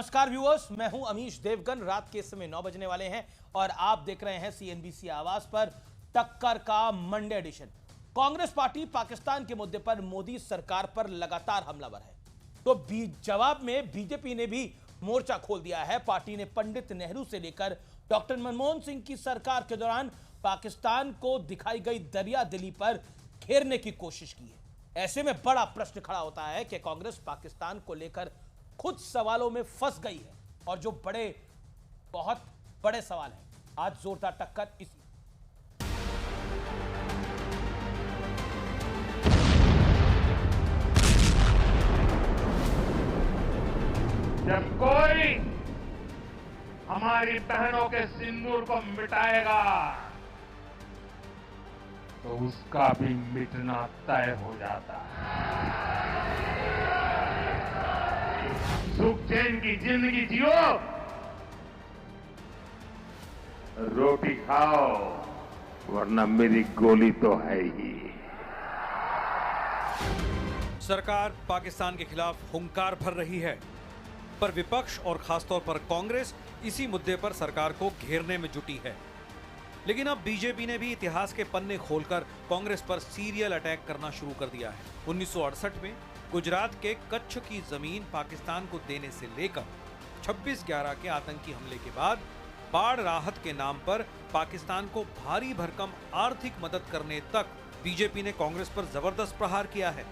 नमस्कार व्यूअर्स, मैं हूं अमीश देवगन। रात के समय 9 बजने वाले हैं और आप देख रहे हैं सीएनबीसी आवाज पर टक्कर का Monday edition. Congress party Pakistan के मुद्दे पर मोदी सरकार पर लगातार हमलावर है, तो जवाब में बीजेपी ने भी मोर्चा खोल दिया है। पार्टी ने पंडित नेहरू से लेकर डॉक्टर मनमोहन सिंह की सरकार के दौरान पाकिस्तान को दिखाई गई दरिया दिली पर घेरने की कोशिश की है। ऐसे में बड़ा प्रश्न खड़ा होता है कि कांग्रेस पाकिस्तान को लेकर खुद सवालों में फंस गई है, और जो बहुत बड़े सवाल हैं। आज जोरदार टक्कर इसी जब कोई हमारी बहनों के सिंदूर को मिटाएगा तो उसका भी मिटना तय हो जाता है। सुख चैन की जिंदगी जियो, रोटी खाओ, वरना मेरी गोली तो है ही। सरकार पाकिस्तान के खिलाफ हुंकार भर रही है, पर विपक्ष और खासतौर पर कांग्रेस इसी मुद्दे पर सरकार को घेरने में जुटी है। लेकिन अब बीजेपी ने भी इतिहास के पन्ने खोलकर कांग्रेस पर सीरियल अटैक करना शुरू कर दिया है। 1968 में गुजरात के कच्छ की जमीन पाकिस्तान को देने से लेकर 26/11 के आतंकी हमले के बाद बाढ़ राहत के नाम पर पाकिस्तान को भारी भरकम आर्थिक मदद करने तक बीजेपी ने कांग्रेस पर जबरदस्त प्रहार किया है।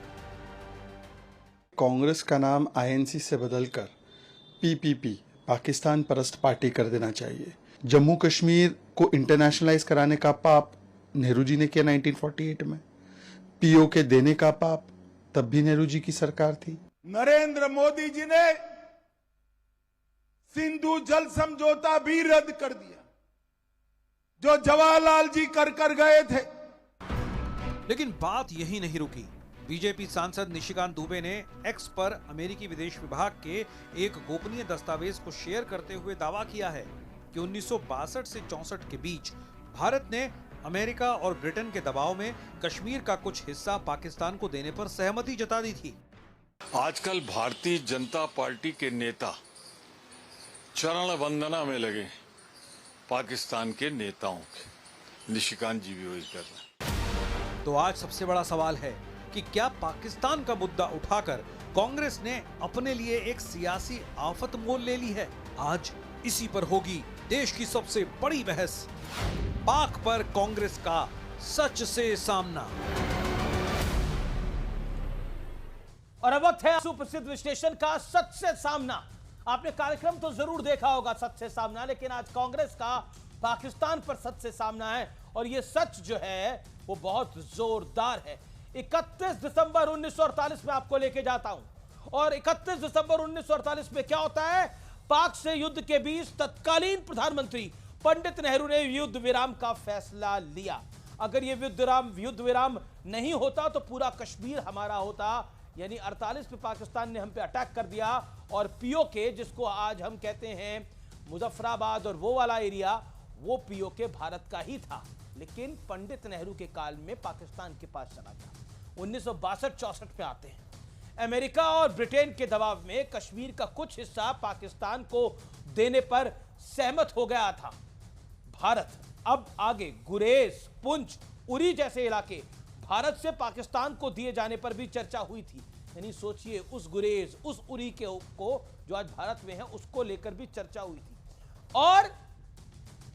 कांग्रेस का नाम आईएनसी से बदलकर पीपीपी पाकिस्तान परस्त पार्टी कर देना चाहिए। जम्मू कश्मीर को इंटरनेशनलाइज कराने का पाप नेहरू जी ने किया 1948 में। पीओके देने का पाप तब भी नेहरू जी की सरकार थी। नरेंद्र मोदी जी ने सिंधु जल समझौता भी रद्द कर दिया, जो जवाहरलाल जी कर गए थे। लेकिन बात यही नहीं रुकी। बीजेपी सांसद निशिकांत दुबे ने एक्स पर अमेरिकी विदेश विभाग के एक गोपनीय दस्तावेज को शेयर करते हुए दावा किया है कि 1962 से 64 के बीच भारत ने अमेरिका और ब्रिटेन के दबाव में कश्मीर का कुछ हिस्सा पाकिस्तान को देने पर सहमति जता दी थी। आजकल भारतीय जनता पार्टी के नेता चरण वंदना में लगे पाकिस्तान के नेताओं के। निशिकांत जी भी वही कर रहे हैं। तो आज सबसे बड़ा सवाल है कि क्या पाकिस्तान का मुद्दा उठाकर कांग्रेस ने अपने लिए एक सियासी आफत मोल ले ली है? आज इसी पर होगी देश की सबसे बड़ी बहस। पाक पर कांग्रेस का सच से सामना। और अब वक्त है सुप्रसिद्ध विश्लेषण का सच से सामना। आपने कार्यक्रम तो जरूर देखा होगा सच से सामना, लेकिन आज कांग्रेस का पाकिस्तान पर सच से सामना है, और यह सच जो है वो बहुत जोरदार है। 31 दिसंबर 1948 में आपको लेके जाता हूं, और 31 दिसंबर 1948 में क्या होता है? पाक से युद्ध के बीच तत्कालीन प्रधानमंत्री पंडित नेहरू ने युद्ध विराम का फैसला लिया। अगर यह युद्ध विराम नहीं होता तो पूरा कश्मीर हमारा होता। यानी 48 में पाकिस्तान ने हम पे अटैक कर दिया, और पीओके, जिसको आज हम कहते हैं मुजफ्फराबाद और वो वाला एरिया, वो पीओके भारत का ही था। लेकिन पंडित नेहरू के काल में पाकिस्तान के पास चला गया। 1962-64 पे आते हैं। अमेरिका और ब्रिटेन के दबाव में कश्मीर का कुछ हिस्सा पाकिस्तान को देने पर सहमत हो गया था भारत। अब आगे गुरेज, पुंछ, उरी जैसे इलाके भारत से पाकिस्तान को दिए जाने पर भी चर्चा हुई थी। यानी सोचिए, उस गुरेज, उस उरी को जो आज भारत में है, उसको लेकर भी चर्चा हुई थी। और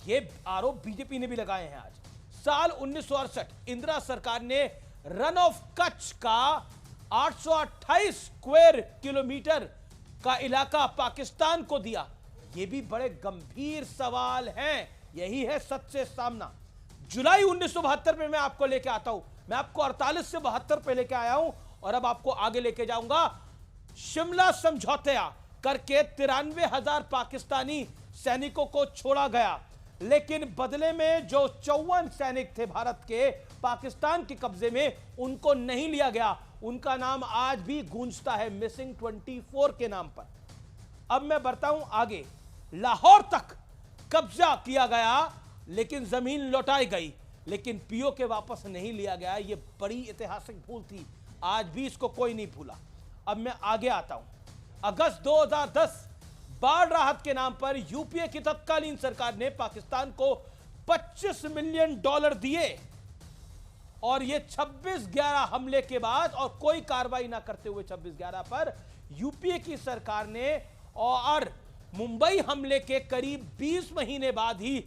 ये आरोप बीजेपी ने भी लगाए हैं। आज साल 1968 इंदिरा सरकार ने रन ऑफ कच्छ का 828 स्क्वायर किलोमीटर का इलाका पाकिस्तान को दिया। यह भी बड़े गंभीर सवाल हैं। यही है सच से सामना। जुलाई 1972 में मैं आपको लेके आता हूं। मैं आपको 48 से 72 पे लेके आया हूं, और अब आपको आगे लेके जाऊंगा। शिमला समझौता करके 93,000 पाकिस्तानी सैनिकों को छोड़ा गया, लेकिन बदले में जो 54 सैनिक थे भारत के पाकिस्तान के कब्जे में, उनको नहीं लिया गया। उनका नाम आज भी गूंजता है मिसिंग 24 के नाम पर। अब मैं बढ़ता हूं आगे। लाहौर तक कब्जा किया गया, लेकिन जमीन लौटाई गई, लेकिन पीओके वापस नहीं लिया गया। यह बड़ी ऐतिहासिक भूल थी, आज भी इसको कोई नहीं भूला। अब मैं आगे आता हूं। अगस्त 2010 बाढ़ राहत के नाम पर यूपीए की तत्कालीन सरकार ने पाकिस्तान को $25 मिलियन दिए और ये 26/11 हमले के बाद और कोई कार्रवाई ना करते हुए 26/11 पर यूपीए की सरकार ने और मुंबई हमले के करीब 20 महीने बाद ही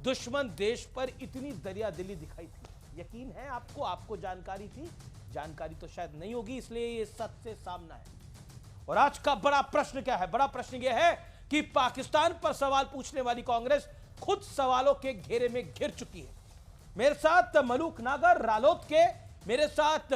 दुश्मन देश पर इतनी दरियादिली दिखाई थी। यकीन है आपको जानकारी थी? जानकारी तो शायद नहीं होगी, इसलिए ये सच से सामना है। और आज का बड़ा प्रश्न क्या है? बड़ा प्रश्न यह है कि पाकिस्तान पर सवाल पूछने वाली कांग्रेस खुद सवालों के घेरे में घिर चुकी है। मेरे साथ मलूक नागर रालोद के, मेरे साथ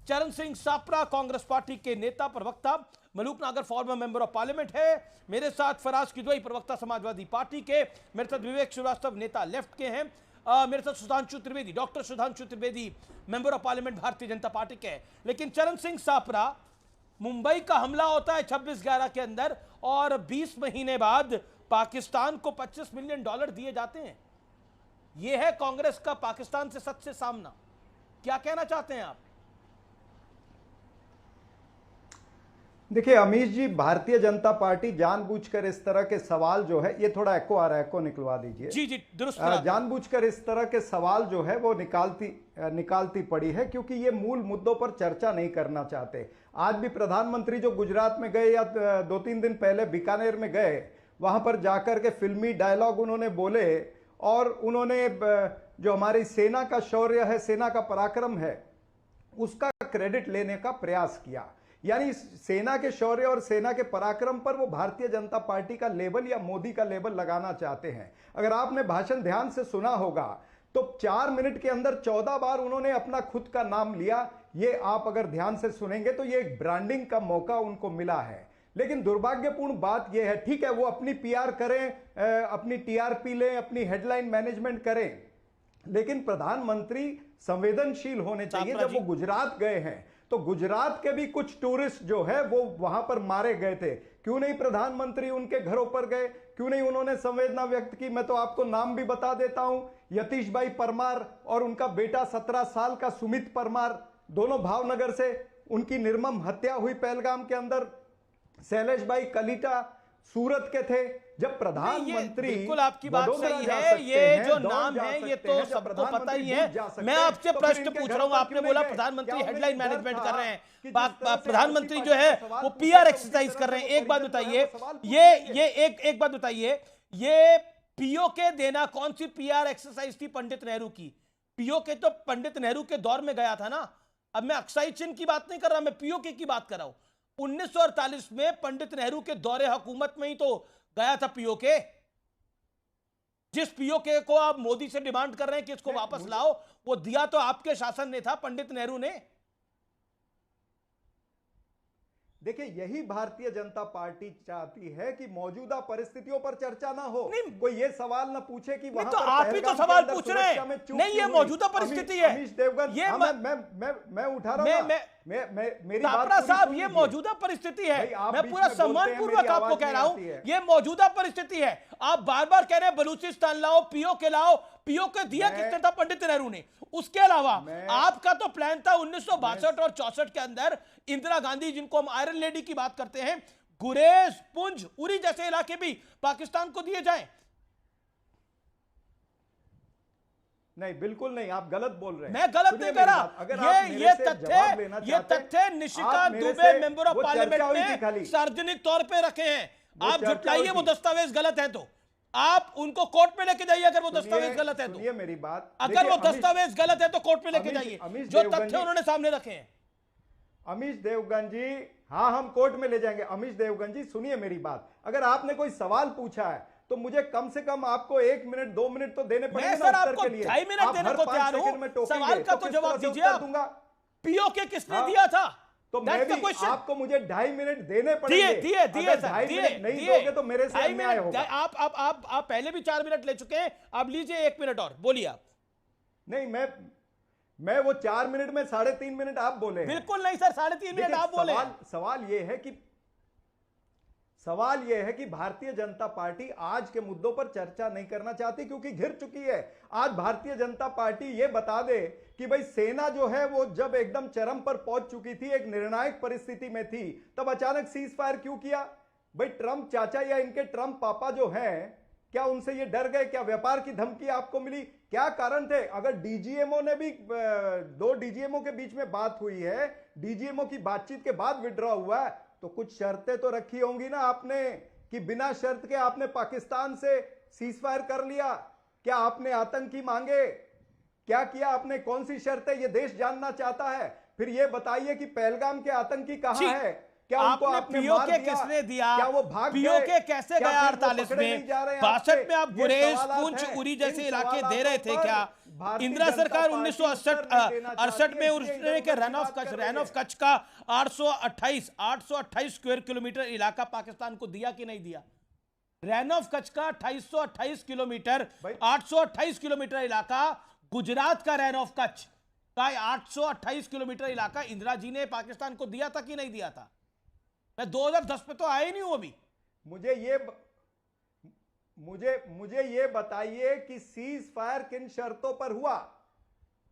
चरण सिंह सापरा कांग्रेस पार्टी के नेता प्रवक्ता, मलूक नागर फॉर्मर मेंबर ऑफ पार्लियामेंट है, मेरे साथ फराज किदवई प्रवक्ता समाजवादी पार्टी के, मेरे साथ विवेक श्रीवास्तव नेता लेफ्ट के हैं, मेरे साथ Sudhanshu Trivedi, doctor Sudhanshu Trivedi member of parliament Bharatiya Janata party के हैं। लेकिन चरण सिंह सापरा, मुंबई का हमला होता है 26/11 के अंदर और 20 महीने बाद पाकिस्तान को $25 मिलियन दिए जाते हैं। यह है कांग्रेस का पाकिस्तान से सच से सामना। क्या कहना चाहते हैं आप? देखिए अमीश जी, भारतीय जनता पार्टी जानबूझकर इस तरह के सवाल जो है, ये थोड़ा एको आ रहा है, एको निकलवा दीजिए। जी दुरुस्त। जानबूझकर इस तरह के सवाल जो है वो निकालती पड़ी है, क्योंकि ये मूल मुद्दों पर चर्चा नहीं करना चाहते। आज भी प्रधानमंत्री जो गुजरात में गए या 2-3 दिन पहले बीकानेर में गए, वहां पर जाकर के फिल्मी डायलॉग उन्होंने बोले और उन्होंने जो हमारी सेना का शौर्य है, सेना का पराक्रम है, उसका क्रेडिट लेने का प्रयास किया। यानी सेना के शौर्य और सेना के पराक्रम पर वो भारतीय जनता पार्टी का लेबल या मोदी का लेबल लगाना चाहते हैं। अगर आपने भाषण ध्यान से सुना होगा तो 4 मिनट के अंदर 14 बार उन्होंने अपना खुद का नाम लिया। ये आप अगर ध्यान से सुनेंगे तो ये एक ब्रांडिंग का मौका उनको मिला है। लेकिन दुर्भाग्यपूर्ण बात यह है, ठीक है वो अपनी पीआर करें, अपनी टीआरपी लें, अपनी हेडलाइन मैनेजमेंट करें, लेकिन प्रधानमंत्री संवेदनशील होने चाहिए। जब वो गुजरात गए हैं तो गुजरात के भी कुछ टूरिस्ट जो है वो वहां पर मारे गए थे, क्यों नहीं प्रधानमंत्री उनके घरों पर गए? क्यों नहीं उन्होंने संवेदना व्यक्त की? मैं तो आपको नाम भी बता देता हूं, यतीश भाई परमार और उनका बेटा 17 साल का सुमित परमार, दोनों भावनगर से, उनकी निर्मम हत्या हुई पहलगाम के अंदर। शैलेश भाई कलीटा सूरत के थे। जब प्रधानमंत्री, बिल्कुल आपकी बात सही है, ये जो नाम है ये तो सबको पता ही है। मैं आपसे प्रश्न पूछ रहा हूं, आपने बोला प्रधानमंत्री हेडलाइन मैनेजमेंट कर रहे हैं, प्रधानमंत्री जो है वो पीआर एक्सरसाइज कर रहे हैं। एक बात बताइए, एक बात बताइए, ये पीओके देना कौन सी पीआर एक्सरसाइज थी पंडित नेहरू की? पीओके तो पंडित नेहरू के दौर में गया था ना। अब मैं अक्साई चिन्ह की बात नहीं कर रहा, मैं पीओके की बात कर रहा हूं। 1948 में पंडित नेहरू के दौरे हुकूमत में ही तो गया था पीओके। जिस पीओके को आप मोदी से डिमांड कर रहे हैं कि इसको वापस लाओ, वो दिया तो आपके शासन ने था, पंडित नेहरू ने। देखिए यही भारतीय जनता पार्टी चाहती है कि मौजूदा परिस्थितियों पर चर्चा ना हो, कोई ये सवाल ना पूछे कि वहां तो पर आप ही तो सवाल पूछ रहे हैं। नहीं, ये मौजूदा परिस्थिति है। अमीश देवगन, ये मैं उठा रहा हूं, मेरी बात साहब, ये मौजूदा परिस्थिति है। मैं पूरा सम्मानपूर्वक आपको कह रहा हूं, ये मौजूदा परिस्थिति है। आप बार बार कह रहे हैं बलूचिस्तान लाओ, पीओके लाओ। पीओके दिया किसने था? पंडित नेहरू ने। उसके अलावा आपका तो प्लान था 1962 और 64 के अंदर इंदिरा गांधी, जिनको हम आयरन लेडी की बात करते हैं, गुरेज, पुंछ, उरी जैसे इलाके भी पाकिस्तान को दिए जाएं। नहीं, बिल्कुल नहीं, आप गलत बोल रहे हैं। मैं गलत नहीं कह रहा। ये तथ्य Nishikant Dubey member of parliament ने सार्वजनिक तौर पे रखे हैं। आप झुटलाइए वो दस्तावेज गलत है तो आप उनको कोर्ट में लेके जाइए। अगर वो दस्तावेज गलत है तो, सुनिए मेरी बात, अगर वो दस्तावेज गलत है तो कोर्ट में लेके जाइए, जो तथ्य उन्होंने सामने रखे हैं। अमीश देवगन जी, हाँ हम कोर्ट में ले जाएंगे। अमीश देवगन जी सुनिए मेरी बात, अगर आपने कोई सवाल पूछा है तो मुझे कम से कम आपको 1 मिनट 2 मिनट तो देने पड़ेंगे। मैं सर आपको 2.5 मिनट देने को तैयार हूं। सवाल का तो जवाब दीजिए। दूंगा पीओके किसने दिया था? तो मैं भी आपको मुझे 2.5 मिनट देने पड़ेंगे। दिए 2.5 मिनट नहीं दोगे तो मेरे से अन्याय होगा। आप पहले भी 4 मिनट ले चुके हैं, आप लीजिए 1 मिनट और, बोलिए आप। नहीं, मैं वो 4 मिनट में 3.5 मिनट आप बोले। बिल्कुल नहीं सर, 3.5 मिनट आप बोले। सवाल यह है कि भारतीय जनता पार्टी आज के मुद्दों पर चर्चा नहीं करना चाहती क्योंकि घिर चुकी है। आज भारतीय जनता पार्टी यह बता दे कि भाई सेना जो है वो जब एकदम चरम पर पहुंच चुकी थी, एक निर्णायक परिस्थिति में थी, तब अचानक सीज फायर क्यों किया? भाई ट्रंप चाचा या इनके ट्रंप पापा जो हैं, क्या उनसे ये डर गए? क्या व्यापार की धमकी आपको मिली? क्या कारण थे? अगर डीजीएमओ ने भी, दो डीजीएमओ के बीच में बात हुई है, डीजीएमओ की बातचीत के बाद विड्रॉ हुआ है, तो कुछ शर्तें तो रखी होंगी ना आपने, कि बिना शर्त के आपने पाकिस्तान से सीज फायर कर लिया? क्या आपने आतंकी मांगे? क्या किया आपने? कौन सी शर्तें? ये देश जानना चाहता है। फिर ये बताइए कि पहलगाम के आतंकी कहां है? क्या उनको आपने मार पीओके दिया? किसने दिया? क्या वो भाग गए? पीओके कैसे क्या गया फिर वो 48 पकड़े में? नहीं जा रहे हैं 62 में आप आपसे? ये गुरेज, सवालात पुंछ, हैं। उरी इन जैसे इलाके दे रहे थे सवालातों क्या? पर भारतीय इंदिरा जनता सरकार पार्टी 1968 उत्तर नहीं देना 68 में चाहती है, उसने के इसलिए रन ऑफ बात कच्छ, कर रही रन ऑफ है। कच्छ का 828 स्क्वायर किलोमीटर इलाका पाकिस्तान को दिया कि नहीं दिया? रन ऑफ कच्छ का 2828 किलोमीटर, 828 किलोमीटर इलाका गुजरात का रन ऑफ कच्छ का 828 किलोमीटर इलाका इंदिरा जी ने पाकिस्तान को दिया था कि नहीं दिया था? मैं 2010 पे तो आया ही नहीं हूं अभी। मुझे ये बताइए कि सीज फायर किन शर्तों पर हुआ?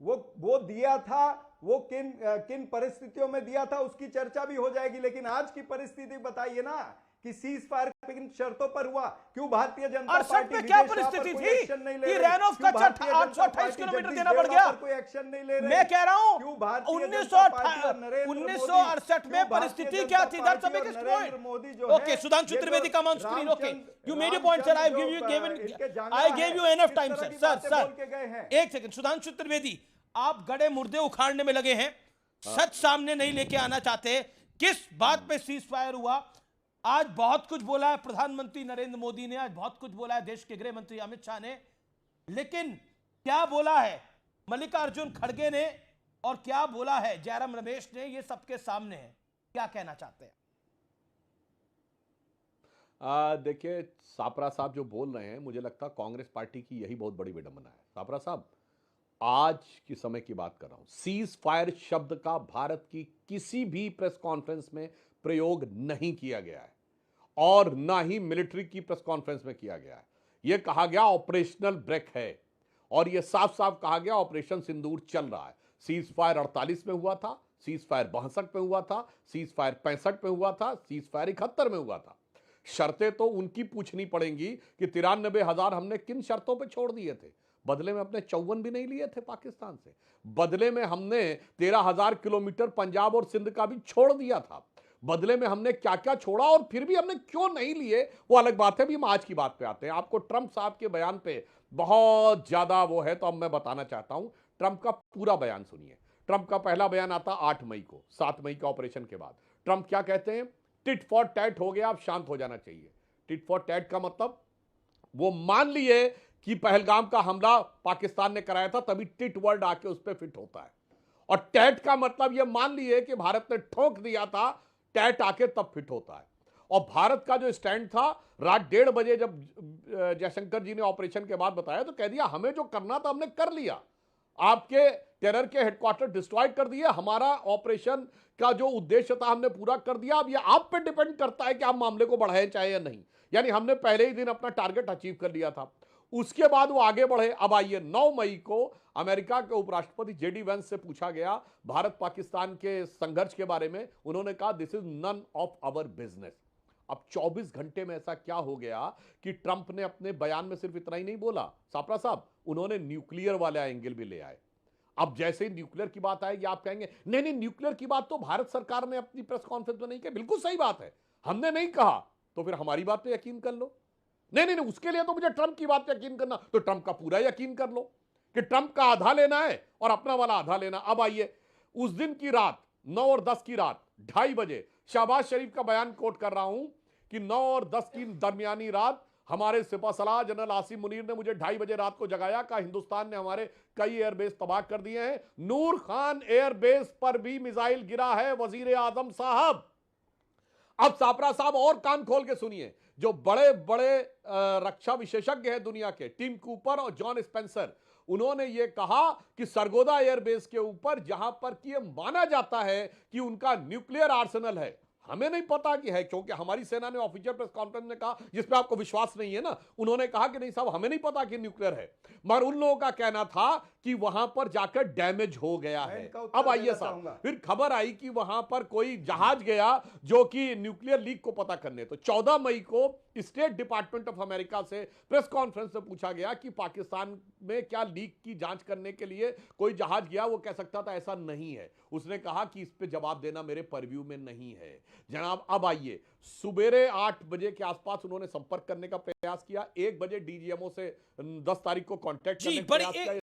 वो दिया था, वो किन परिस्थितियों में दिया था, उसकी चर्चा भी हो जाएगी। लेकिन आज की परिस्थिति बताइए ना कि सीज फायर किन शर्तों पर हुआ? क्यों भारतीय जनता पार्टी में क्या विदेशा पर परिस्थिति कोई थी एक्शन नहीं ले कि रही? रैन ऑफ क्यों कच्छ भारतीय जनता 828 पार्टी किलोमीटर जगदीश देना पड़ देवड़ा गया? पर कोई एक्शन नहीं ले रही? मैं कह रहा हूं क्यों भारतीय 1968 में परिस्थिति क्या थी? That's a biggest point. Okay, Sudhanshu Trivedi come on screen. Okay, you made your point sir, I give you enough time sir. Sir एक सेकंड, सुधांशु त्रिवेदी, आप गड़े मुर्दे उखाड़ने में लगे हैं, सच सामने नहीं लेके आना चाहते। किस बात पे सीज फायर हुआ? आज बहुत कुछ बोला है प्रधानमंत्री नरेंद्र मोदी ने, आज बहुत कुछ बोला है देश के गृह मंत्री अमित शाह ने, लेकिन क्या बोला है मल्लिकार्जुन खड़गे ने और क्या बोला है जयराम रमेश ने, ये सबके सामने है। क्या कहना चाहते हैं? देखिए, सापरा साहब जो बोल रहे हैं, मुझे लगता है कांग्रेस पार्टी की यही बहुत बड़ी विडंबना है। सापरा साहब, आज की समय की बात कर रहा हूं, सीज फायर शब्द का भारत की किसी भी प्रेस कॉन्फ्रेंस में प्रयोग नहीं किया गया है और ना ही मिलिट्री की प्रेस कॉन्फ्रेंस में किया गया है। यह कहा गया ऑपरेशनल ब्रेक है और यह साफ साफ कहा गया ऑपरेशन सिंदूर चल रहा है। सीज फायर 48 में हुआ था, सीज फायर 62 में हुआ था, सीज फायर 65 में हुआ था, सीज फायर 71 में हुआ था। शर्तें तो उनकी पूछनी पड़ेंगी कि 93,000 हमने किन शर्तों पे छोड़ दिए थे। बदले में अपने 54 भी नहीं लिए थे पाकिस्तान से। बदले में हमने 13,000 किलोमीटर पंजाब और सिंध का भी छोड़ दिया था। बदले में हमने क्या क्या छोड़ा और फिर भी हमने क्यों नहीं लिए, वो अलग बात है। भी हम आज की बात पे आते हैं। आपको ट्रंप साहब के बयान पे बहुत ज्यादा वो है, तो अब मैं बताना चाहता हूं। ट्रंप का पूरा बयान सुनिए। ट्रंप का पहला बयान आता 8 मई को, 7 मई का ऑपरेशन के बाद। ट्रंप क्या कहते हैं? टिट फॉर टैट हो गया, अब शांत हो जाना चाहिए। टिट फॉर टैट का मतलब, वो मान लिए कि पहलगाम का हमला पाकिस्तान ने कराया था, तभी टिट वर्ड आके उस पर फिट होता है। और टैट का मतलब यह मान लिए कि भारत ने ठोक दिया था, टैट आके तब फिट होता है। और भारत का जो स्टैंड था, रात 1:30 बजे जब जयशंकर जी ने ऑपरेशन के बाद बताया, तो कह दिया हमें जो करना था हमने कर लिया। आपके टेरर के हेडक्वार्टर डिस्ट्रॉय कर दिए, हमारा ऑपरेशन का जो उद्देश्य था हमने पूरा कर दिया। अब यह आप पे डिपेंड करता है कि आप मामले को बढ़ाएं चाहे या नहीं। यानी हमने पहले ही दिन अपना टारगेट अचीव कर लिया था। उसके बाद वो आगे बढ़े। अब आइए, 9 मई को अमेरिका के उपराष्ट्रपति जेडी वेंस से पूछा गया भारत पाकिस्तान के संघर्ष के बारे में। उन्होंने कहा this is none of our business. अब 24 घंटे में ऐसा क्या हो गया कि ट्रंप ने अपने बयान में सिर्फ इतना ही नहीं बोला सापरा साहब, उन्होंने न्यूक्लियर वाला एंगल भी ले आए। अब जैसे ही न्यूक्लियर की बात आएगी, आप कहेंगे नहीं नहीं, न्यूक्लियर की बात तो भारत सरकार ने अपनी प्रेस कॉन्फ्रेंस में नहीं की। बिल्कुल सही बात है, हमने नहीं कहा, तो फिर हमारी बात पे यकीन कर लो। नहीं नहीं नहीं, उसके लिए तो मुझे ट्रंप की बात पे यकीन करना, तो ट्रंप का पूरा यकीन कर लो कि ट्रंप का आधा लेना है और अपना वाला आधा लेना। अब आइए, उस दिन की रात 9 और 10 की रात 2:30 बजे, शहबाज शरीफ का बयान कोट कर रहा हूं कि 9 और 10 की दरमियानी रात हमारे सिपा सलाह जनरल आसिम मुनीर ने मुझे 2:30 बजे रात को जगाया। कहा हिंदुस्तान ने हमारे कई एयरबेस तबाह कर दिए हैं, नूर खान एयरबेस पर भी मिसाइल गिरा है वजीर आजम साहब। अब सापरा साहब और कान खोल के सुनिए, जो बड़े बड़े रक्षा विशेषज्ञ हैं दुनिया के, टिम कूपर और जॉन स्पेंसर, उन्होंने ये कहा कि सरगोदा एयरबेस के ऊपर, जहां पर कि ये माना जाता है कि उनका न्यूक्लियर आर्सेनल है, हमें नहीं पता कि है, क्योंकि हमारी सेना ने ऑफिशियल प्रेस कॉन्फ्रेंस में कहा, जिसपे आपको विश्वास नहीं है ना, उन्होंने कहा कि नहीं साहब हमें नहीं पता कि न्यूक्लियर है, मगर उन लोगों का कहना था कि वहां पर जाकर डैमेज हो गया है। अब आइए साहब, फिर खबर आई कि वहां पर कोई जहाज गया जो कि न्यूक्लियर लीक को पता करने। तो 14 मई को स्टेट डिपार्टमेंट ऑफ अमेरिका से प्रेस कॉन्फ्रेंस में पूछा गया कि पाकिस्तान में क्या लीक की जांच करने के लिए कोई जहाज गया। वो कह सकता था ऐसा नहीं है, उसने कहा कि इस पे जवाब देना मेरे परव्यू में नहीं है। जनाब अब आइए, सुबेरे 8 बजे के आसपास उन्होंने संपर्क करने का प्रयास किया, 1 बजे डीजीएमओ से 10 तारीख को कांटेक्ट करने का प्रयास किया।